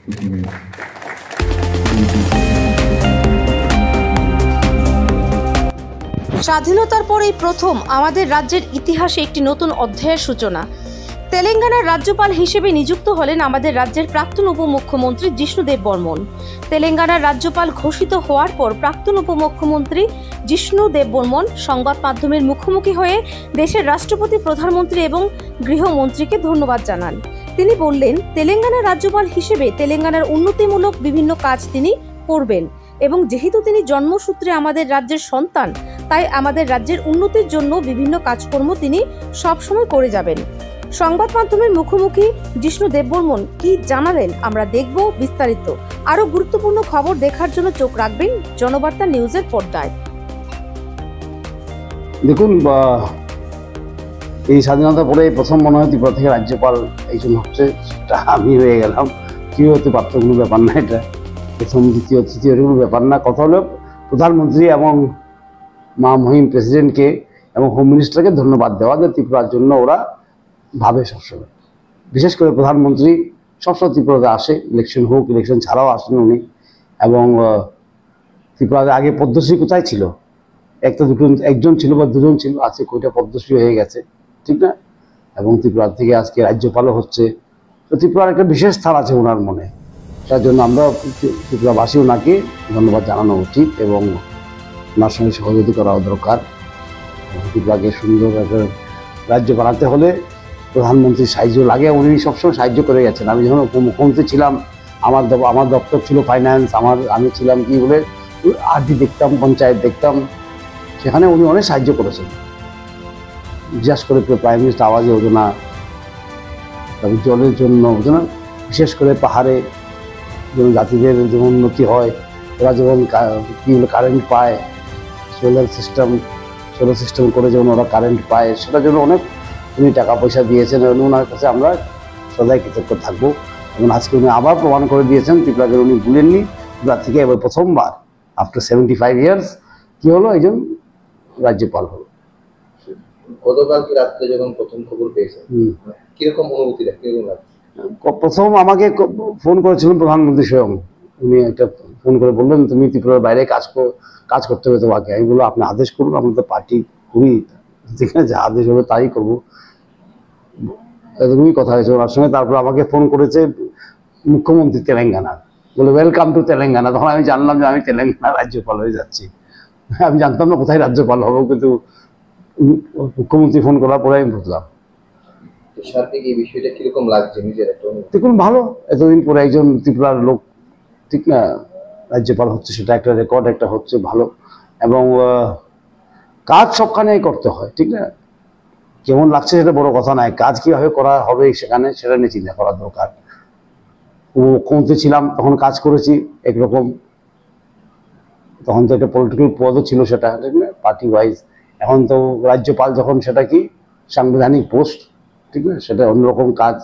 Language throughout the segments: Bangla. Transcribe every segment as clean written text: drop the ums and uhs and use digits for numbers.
স্বাধীনতার পরেই প্রথম আমাদের রাজ্যের ইতিহাসে একটি নতুন অধ্যায়ের সূচনা। তেলেঙ্গানার রাজ্যপাল হিসেবে নিযুক্ত হলেন আমাদের রাজ্যের প্রাক্তন উপমুখ্যমন্ত্রী জিষ্ণু দেববর্মন। তেলেঙ্গানার রাজ্যপাল ঘোষিত হওয়ার পর প্রাক্তন উপমুখ্যমন্ত্রী জিষ্ণু দেববর্মন সংবাদ মাধ্যমের মুখোমুখি হয়ে দেশের রাষ্ট্রপতি, প্রধানমন্ত্রী এবং গৃহমন্ত্রীকে ধন্যবাদ জানান। তিনি বললেন, তেলেঙ্গানার রাজ্যপাল হিসেবে তেলেঙ্গানার উন্নতিমূলক বিভিন্ন কাজ তিনি করবেন এবং যেহেতু তিনি জন্মসূত্রে আমাদের রাজ্যের সন্তান, তাই আমাদের রাজ্যের উন্নতির জন্য বিভিন্ন কাজকর্ম তিনি সবসময় করে যাবেন। সংবাদ মাধ্যমের মুখোমুখি জিষ্ণু দেববর্মন কি জানালেন আমরা দেখব বিস্তারিত। আরো গুরুত্বপূর্ণ খবর দেখার জন্য চোখ রাখবেন জনবার্তা নিউজের পর্দায়। দেখুন, এই স্বাধীনতা পরে প্রথম মনে হয় ত্রিপুরা থেকে রাজ্যপাল একজন হচ্ছে, সেটা আমি হয়ে গেলাম। কি হতে পারতো, কোনো ব্যাপার না, এটা প্রথম দ্বিতীয় তৃতীয় কোনো ব্যাপার না। কথা হলো প্রধানমন্ত্রী এবং মহিম প্রেসিডেন্টকে এবং হোম মিনিস্টারকে ধন্যবাদ দেওয়া, যে ত্রিপুরার জন্য ওরা ভাবে সবসময়। বিশেষ করে প্রধানমন্ত্রী সবসময় ত্রিপুরাতে আসে, ইলেকশন হোক ইলেকশন ছাড়াও আসেন উনি। এবং ত্রিপুরাতে আগে পদ্মশ্রী কোথায় ছিল? একটা দুটো একজন ছিল বা দুজন ছিল, আছে কয়টা পদ্মশ্রী হয়ে গেছে, ঠিক না? এবং ত্রিপুরা থেকে আজকে রাজ্যপালও হচ্ছে। তো ত্রিপুরার একটা বিশেষ স্থান আছে ওনার মনে, তার জন্য আমরা ত্রিপুরাবাসী ওনাকে ধন্যবাদ জানানো উচিত এবং ওনার সঙ্গে সহযোগিতা করা দরকার। ত্রিপুরাকে সুন্দর একটা রাজ্য বানাতে হলে প্রধানমন্ত্রীর সাহায্য লাগে, উনি সবসময় সাহায্য করে গেছেন। আমি যখন উপমুখ্যমন্ত্রী ছিলাম, আমার দপ্তর ছিল ফাইন্যান্স, আমি ছিলাম কি বলে আরডি দেখতাম, পঞ্চায়েত দেখতাম, সেখানে উনি অনেক সাহায্য করেছেন। বিশেষ করে প্রাইম মিনিস্টার আবাস যোজনা, তারপর জলের জন্য বিশেষ করে পাহাড়ে যেমন জাতিদের যেমন উন্নতি হয়, ওরা যেমন কি বলে কারেন্ট পায়, সোলার সিস্টেম করে যেমন ওরা কারেন্ট পায়, সেটার জন্য অনেক উনি টাকা পয়সা দিয়েছেন। ওনার কাছে আমরা সদাই কৃতজ্ঞ থাকবো। এবং আজকে উনি আবার প্রমাণ করে দিয়েছেন ত্রিপুরাকে উনি ভুলেননি। ত্রিপুরা থেকে এবার প্রথমবার আফটার 75 ইয়ার্স কি হলো, একজন রাজ্যপাল হলো। গতকালকে রাত্রে যখন প্রথম খবর পেয়েছেন, কিরকম অনুভূতি, কিরকম লাগছে? প্রথম আমাকে ফোন করেছিলেন প্রধানমন্ত্রী স্বয়ং। উনি একটা ফোন করে বললেন, তুমি ত্রিপুরার বাইরে কাজ করতে হবে তোমাকে। আমি বললাম, আপনি আদেশ করুন, আমাদের পার্টি খুবই, যেখানে যা আদেশ হবে তাই করবো। এরকমই কথা হয়েছে ওনার সঙ্গে। তারপর আমাকে ফোন করেছে মুখ্যমন্ত্রী তেলেঙ্গানার, বলে ওয়েলকাম টু তেলেঙ্গানা। তখন আমি জানলাম যে আমি তেলেঙ্গানা রাজ্যপাল হয়ে যাচ্ছি। আমি জানতাম না কোথায় রাজ্যপাল হবো, কিন্তু মুখ্যমন্ত্রী ফোন করার পরে আমি বুঝলাম। সার্বিক এই বিষয়টা কিরকম লাগছে নিজের একটা? দেখুন, ভালো, এতদিন পরে একজন ত্রিপুরার লোক, ঠিক না, রাজ্যপাল হচ্ছে, সেটা একটা রেকর্ড একটা হচ্ছে, ভালো। এবং কাজ সবখানেই করতে হয়, ঠিক না? কেমন লাগছে সেটা বড় কথা নয়, কাজ কিভাবে করা হবে সেখানে, সেটা নিয়ে চিন্তা করা দরকার। মুখ্যমন্ত্রী ছিলাম তখন কাজ করেছি একরকম, তখন তো একটা পলিটিক্যাল পদও ছিল সেটা, ঠিক না, পার্টি ওয়াইজ। এখন তো রাজ্যপাল যখন, সেটা কি সাংবিধানিক পোস্ট, ঠিক না, সেটা অন্যরকম কাজ।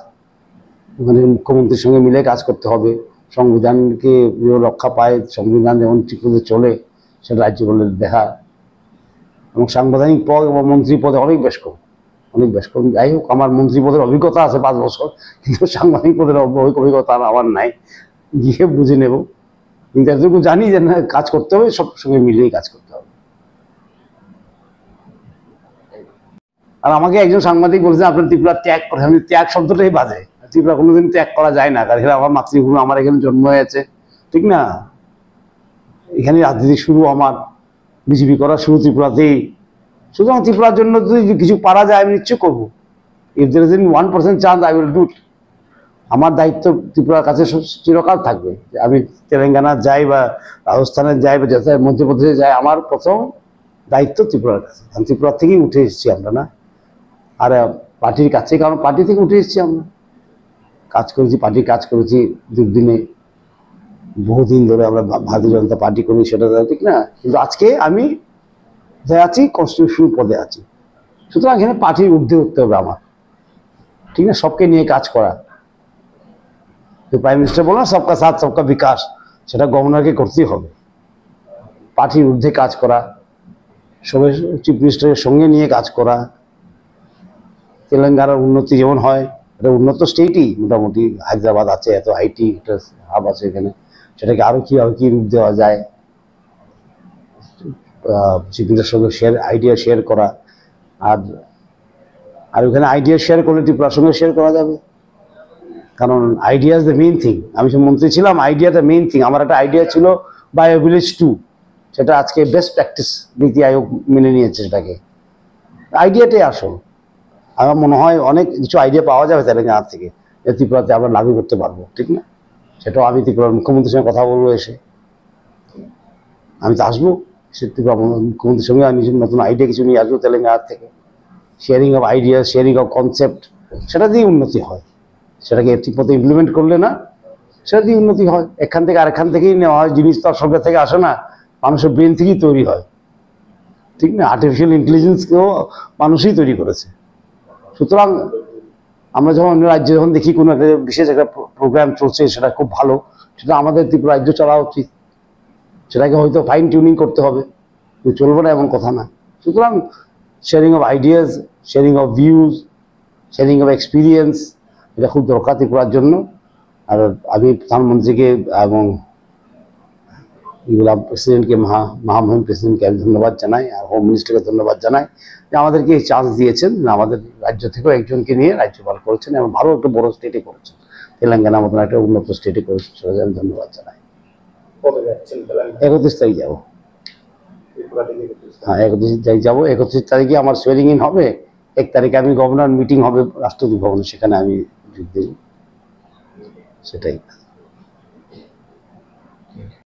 ওখানে মুখ্যমন্ত্রীর সঙ্গে মিলে কাজ করতে হবে, সংবিধানকে রক্ষা পায়, সংবিধান যেমন ঠিক মতো চলে, সেটা রাজ্যপালের দেখা। এবং সাংবিধানিক পদ এবং মন্ত্রী পদে অনেক বেশ কম। যাই হোক, আমার মন্ত্রী পদের অভিজ্ঞতা আছে 5 বছর, কিন্তু সাংবিধানিক পদের অভিজ্ঞতা আমার নাই, গিয়ে বুঝে নেব। কিন্তু এতটুকু জানি যে না, কাজ করতে হবে, সব সঙ্গে মিলিয়ে কাজ করতে হবে। আর আমাকে একজন সাংবাদিক বলেছে, আপনার ত্রিপুরা ত্যাগ করে। আমি ত্যাগ শব্দটাই বাজে, ত্রিপুরা কোনোদিন ত্যাগ করা যায় না, কারণ আমার মাতৃভূমি, আমার এখানে জন্ম হয়েছে, ঠিক না? এখানে রাজনীতি শুরু, আমার বিজেপি করা শুরু ত্রিপুরাতেই। সুতরাং ত্রিপুরার জন্য যদি কিছু পারা যায় আমি নিশ্চয় করবো। If there is 1% chance, I will do it. আমার দায়িত্ব ত্রিপুরার কাছে চিরকাল থাকবে। আমি তেলেঙ্গানা যাই বা রাজস্থানে যাই বা মধ্যপ্রদেশে যাই, আমার প্রথম দায়িত্ব ত্রিপুরার কাছে। কারণ ত্রিপুরা থেকেই উঠে এসেছি আমরা, না আর পার্টির কাছে, কারণ পার্টি থেকে উঠে এসেছি আমরা। কাজ করেছি, পার্টির কাজ করেছি দুর্দিনে, বহুদিন ধরে আমরা ভারতীয় জনতা পার্টি করি, সেটা ঠিক না। কিন্তু আজকে আমি আছি কনস্টিটিউশন পদে আছি, সুতরাং এখানে পার্টির ঊর্ধ্বে উঠতে হবে আমার, ঠিক না? সবকে নিয়ে কাজ করা। প্রাইম মিনিস্টার বললাম সবকা সাথ সবকা বিকাশ, সেটা গভর্নরকে করতেই হবে। পার্টির ঊর্ধ্বে কাজ করা, সবাই চিফ মিনিস্টারের সঙ্গে নিয়ে কাজ করা, তেলেঙ্গানার উন্নতি যেমন হয় এটা উন্নত স্টেটই মোটামুটি, হায়দ্রাবাদ আছে, এত আইটি একটা হাব আছে এখানে, সেটাকে আরও কীভাবে কী রূপ দেওয়া যায়, চিফমিনিস্টারের সঙ্গে আইডিয়া শেয়ার করা, আর ওখানে আইডিয়া শেয়ার করলে ত্রিপুরার সঙ্গে শেয়ার করা যাবে, কারণ idea is the main thing. আমি যে মন্ত্রী ছিলাম, আইডিয়াটা মেইন থিং। আমার একটা আইডিয়া ছিল বায়োভিলেজ 2, সেটা আজকে বেস্ট প্র্যাকটিস নীতি আয়োগ মেনে নিয়েছে সেটাকে। আইডিয়াটাই আসল। আমার মনে হয় অনেক কিছু আইডিয়া পাওয়া যাবে তেলেঙ্গানা থেকে, যে ত্রিপুরাতে আমরা লাগু করতে পারবো, ঠিক না? সেটাও আমি ত্রিপুরার মুখ্যমন্ত্রীর সঙ্গে কথা বলবো এসে। আমি তো আসবো, সে ত্রিপুরা মুখ্যমন্ত্রীর সঙ্গে আমি নতুন আইডিয়া কিছু নিয়ে আসবো তেলেঙ্গানা থেকে। Sharing of idea, sharing of concept, সেটা দিয়ে উন্নতি হয়। সেটাকে ঠিকমতো ইমপ্লিমেন্ট করলে না, সেটা দিয়ে উন্নতি হয়। এখান থেকে আরেকখান থেকেই নেওয়া হয়, জিনিস তো আর সরকার থেকে আসে না, মানুষের ব্রেন থেকেই তৈরি হয়, ঠিক না? আর্টিফিশিয়াল ইন্টেলিজেন্সকেও মানুষই তৈরি করেছে। সুতরাং আমরা যখন অন্য রাজ্যে যখন দেখি কোনো একটা বিশেষ একটা প্রোগ্রাম চলছে, সেটা খুব ভালো, সেটা আমাদের ত্রিপুরা রাজ্য চলা উচিত। সেটাকে হয়তো ফাইন টিউনিং করতে হবে, চলবে না এমন কথা না। সুতরাং sharing of ideas, sharing of views, sharing of experience, এটা খুব দরকার ত্রিপুরার জন্য। আর আমি প্রধানমন্ত্রীকে এবং এগুলা প্রেসিডেন্টকে, মহামহিম প্রেসিডেন্টকে আমি ধন্যবাদ জানাই, আর হোম মিনিস্টারকে ধন্যবাদ জানাই যে আমাদেরকে এই চান্স দিয়েছেন, আমাদের রাজ্য থেকেও একজনকে নিয়ে রাজ্যপাল করেছেন, এবং ভালো একটা বড় স্টেটে করেছেন, তেলেঙ্গানার মতন একটা উন্নত স্টেটে করেছেন, সেটা আমি ধন্যবাদ জানাই। 31 তারিখ যাবো। হ্যাঁ, 31 তারিখ যাবো। 31 তারিখে আমার সোয়ারিং ইন হবে। 1 তারিখে আমি গভর্নর মিটিং হবে রাষ্ট্রপতি ভবনে, সেখানে আমি যোগ দেব, সেটাই।